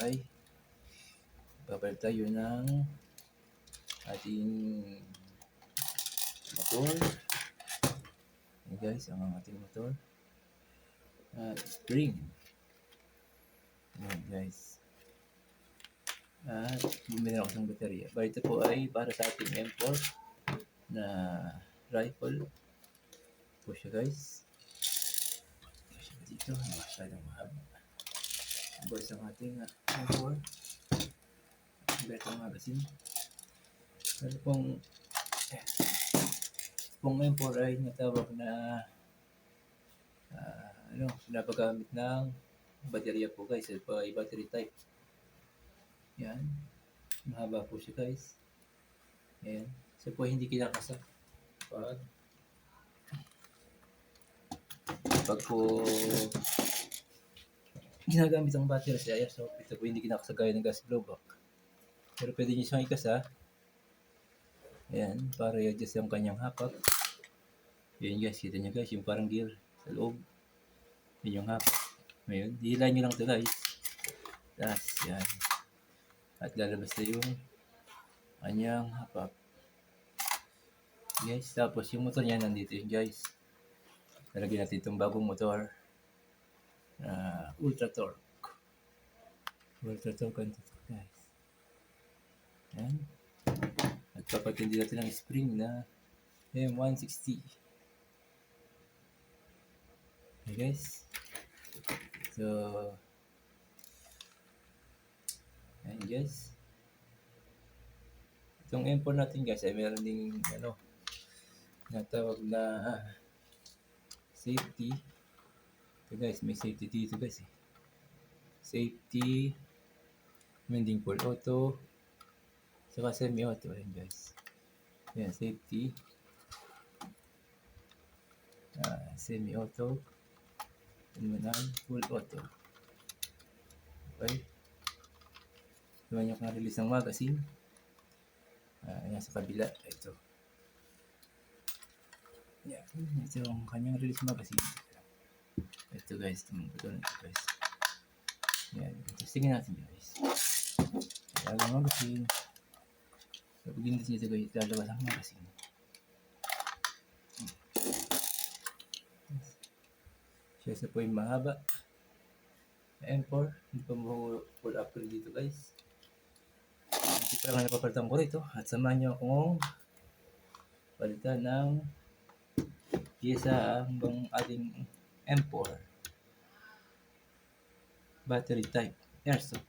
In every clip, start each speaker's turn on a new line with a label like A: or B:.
A: ay babalik tayo ng ating motor. Ayan guys, ang ating motor. Spring. Ayan guys. At bumili ako ng baterya. Ito po ay para sa ating M4 na rifle. Po siya guys. Siya dito, masyadong mahaba. Boys ang ating M4. Better magazine. Pero pong M4 ay natawag na napagamit ng baterya po guys. Ito po ay battery type. Yan. Mahaba po siya guys. Ayan. So po hindi kinakasa. Pag po ginagamit ang battery sa airsoft, ito po hindi kinakasagaya ng gas blowback. Pero pwede nyo siyang ikasa. Ayan, para i-adjust yung kanyang hapak. Ayan guys, kita nyo guys, yung parang gear sa loob. Yan yung hapak. Ngayon, hihilahin nyo lang ito guys. Tapos, yan. At lalabas na yung kanyang hapak. Guys, tapos yung motor niya nandito yun guys. Nalagyan natin itong bagong motor. Ultra Torque. Ultra Torque ito guys. Yan. At papatindi natin ang spring na M160. Okay guys. So, ayan guys. Itong M4 natin guys ay meron ding natawag na safety. Ito guys, may safety dito guys eh. Safety, mending full auto, saka semi-auto. Ayan guys. Ayan, safety. Semi-auto. Full auto. Okay. Naman yung release ng magazine. Ayan sa kabila. Ito. Ayan. Ito yung kanyang release magazine. Ito guys. Ito guys. Ayan. Testingin natin guys. Ayan ang magazine. So, begin dito guys. Lalabas ang magazine. Siya sa po yung mahaba. M4. Hindi pa mo full upgrade dito guys. Ito pa lang napapalitan ko rito. At samahan nyo akong palitan ng pyesa hanggang ating M4 battery type airsoft.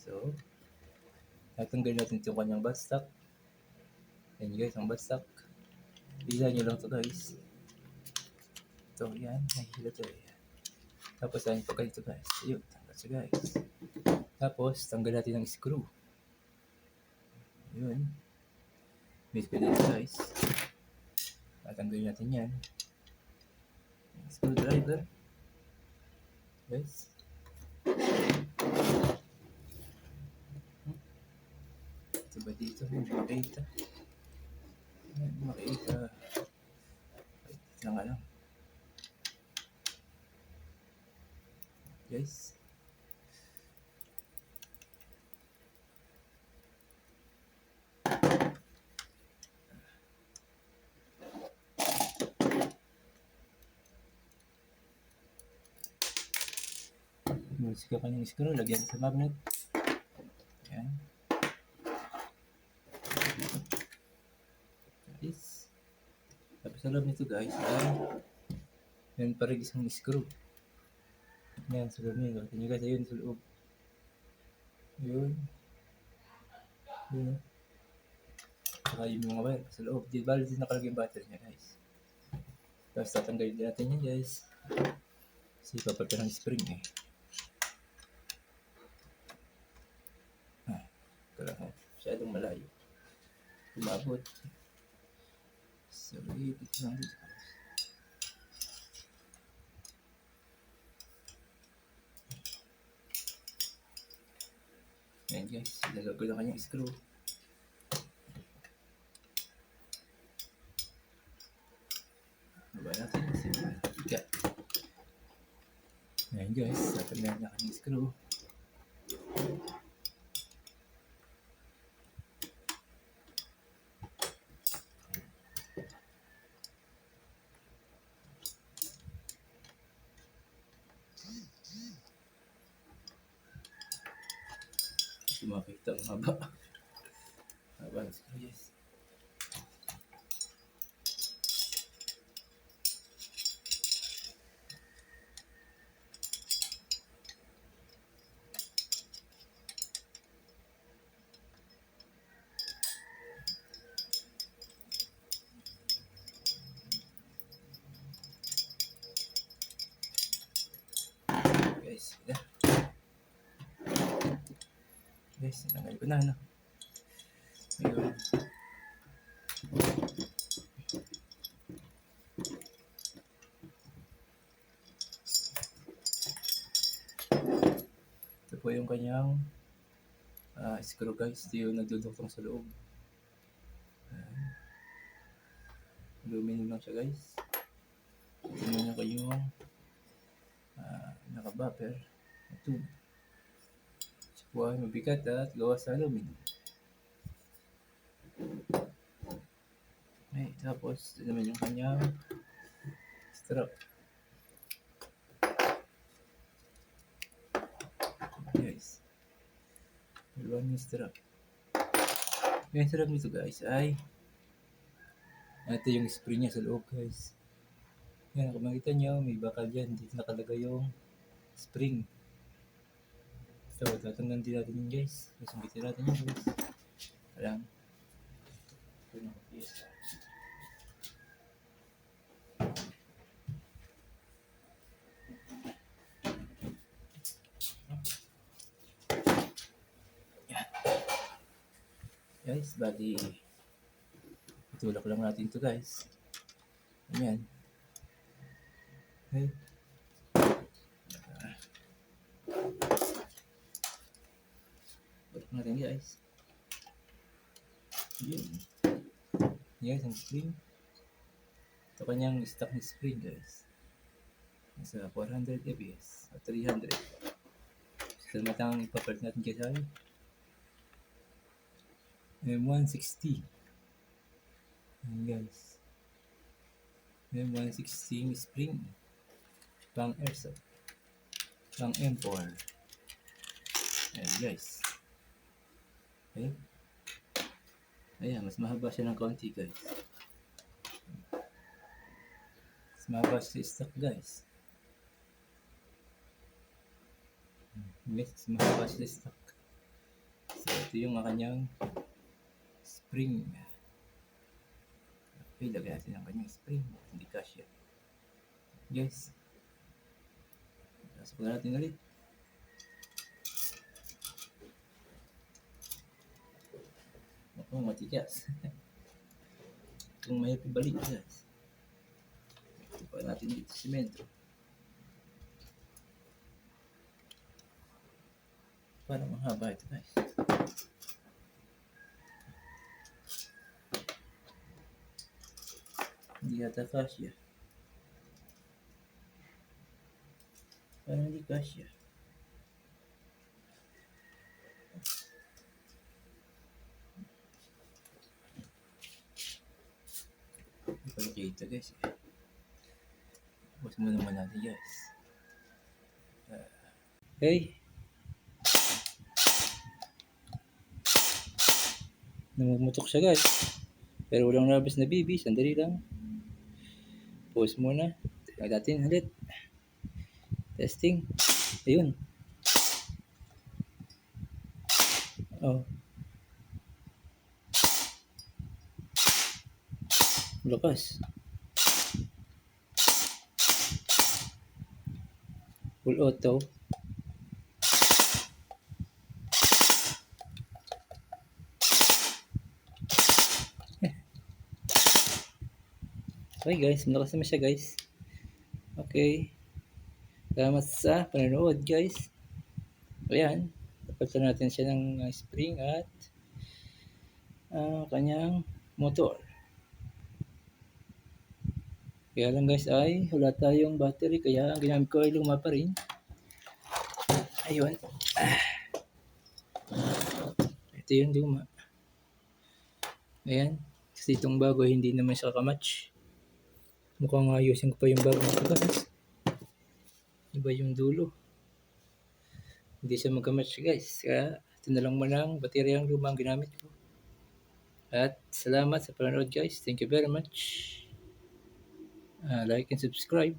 A: So, tatanggalin natin itong kanyang buttstock. Ayan guys, ang buttstock. Bila nyo lang ito guys. Ito, yan. Nahihila ito. Yan. Tapos, ayan pa ganito guys. Ayun, tanggal siya guys. Tapos, tanggal natin ng screw. Ayun. May screw dito guys. Tatanggalin natin yan. Screwdriver. Guys. Ito ba dito? Makita. Makita. Ito nga lang. Guys. Music ka kanyang screw. Lagyan sa magnet. Ayan. Guys. Tapos sa loob nito guys. Yan parang isang screw. Yan sa loob nito. Tingnan nyo guys. Ayun sa loob. Yun. Yun. Saka yung mga wire sa loob. Di bali din nakalagay yung battery niya guys. Tapos tatanggalin din natin yan guys. Kasi papalitan ng spring eh. Ito lang. Masyadong malayo. Umabot. So, ipit lang dito. Ayan guys. Ilalagay lang kanyang screw. Baba natin. Sige. Ayan guys, tatanggalin na kanyang screw. Hindi makita ang haba. Haba ng screw guys. Guys, yan. Guys, tinanggal ko na, no? Ayun. Ito po yung kanyang screw guys. Ito yung nagduduktong sa loob. Aluminum lang siya guys. Tingnan nyo kayong naka-buffer na tube. Siya po ay mabigat at gawa sa aluminum. Okay, tapos ito naman yung kanyang strap. Guys, dalawang yung strap. Yung strap nito guys ay ito yung spring niya sa loob guys. Yan, kung makita nyo, may bakal dyan. Dito nakalagay yung spring. So, tatanggalin din natin yun guys. Sumbitin natin yun guys. Alam. Ito yung piyesa. Yan. Guys, bali itulak lang natin ito guys. Ayan. Okay. Tulak natin guys. Yun. Guys, ang spring. Ito kanyang stock ng spring guys. Nasa 400 fps at 300. So, matang ipapalit natin guys ay M160. Ayan guys. M160 spring. Pang airsoft. Pang M4. Ayan guys. Okay. Ayan, mas mahaba siya ng kaunti guys. Mas mahaba siya sa stock guys. Guys, mas mahaba siya sa stock. So, ito yung kanyang spring. Okay, lagyan natin ang kanyang spring. Hindi kasya. Guys. Pasok natin ulit. Ako, matigas. Kung may pibalik guys. Ito pa natin dito simento. Para mahaba ito guys. Hindi yata kasya. Parang hindi kasya. Hindi pa nakita guys. Tapos mo naman natin guys. Okay. Namumutok siya guys. Pero walang labas na BB. Sandali lang. Pause muna. Tignan natin ulit. Testing. Ayun. Oh. Lakas. Full auto. Okay guys, malakas naman siya guys. Okay. Salamat sa panonood guys. Ayan. Napalitan natin siya ng spring at kanyang motor. Kaya lang guys ay wala tayong battery kaya ang ginamit ko ay luma pa rin. Ayun. Ito yung luma. Ayan. Kasi itong bago, hindi naman siya kamatch. Mukhang ayusin ko pa yung bago nito guys. Iba yung dulo. Hindi siya magkamatch guys. Kaya ito na lang muna ang bateryang luma ang ginamit ko. At salamat sa panonood guys. Thank you very much. Like and subscribe.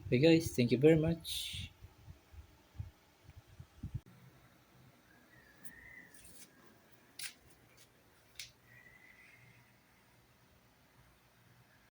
A: Okay guys, thank you very much.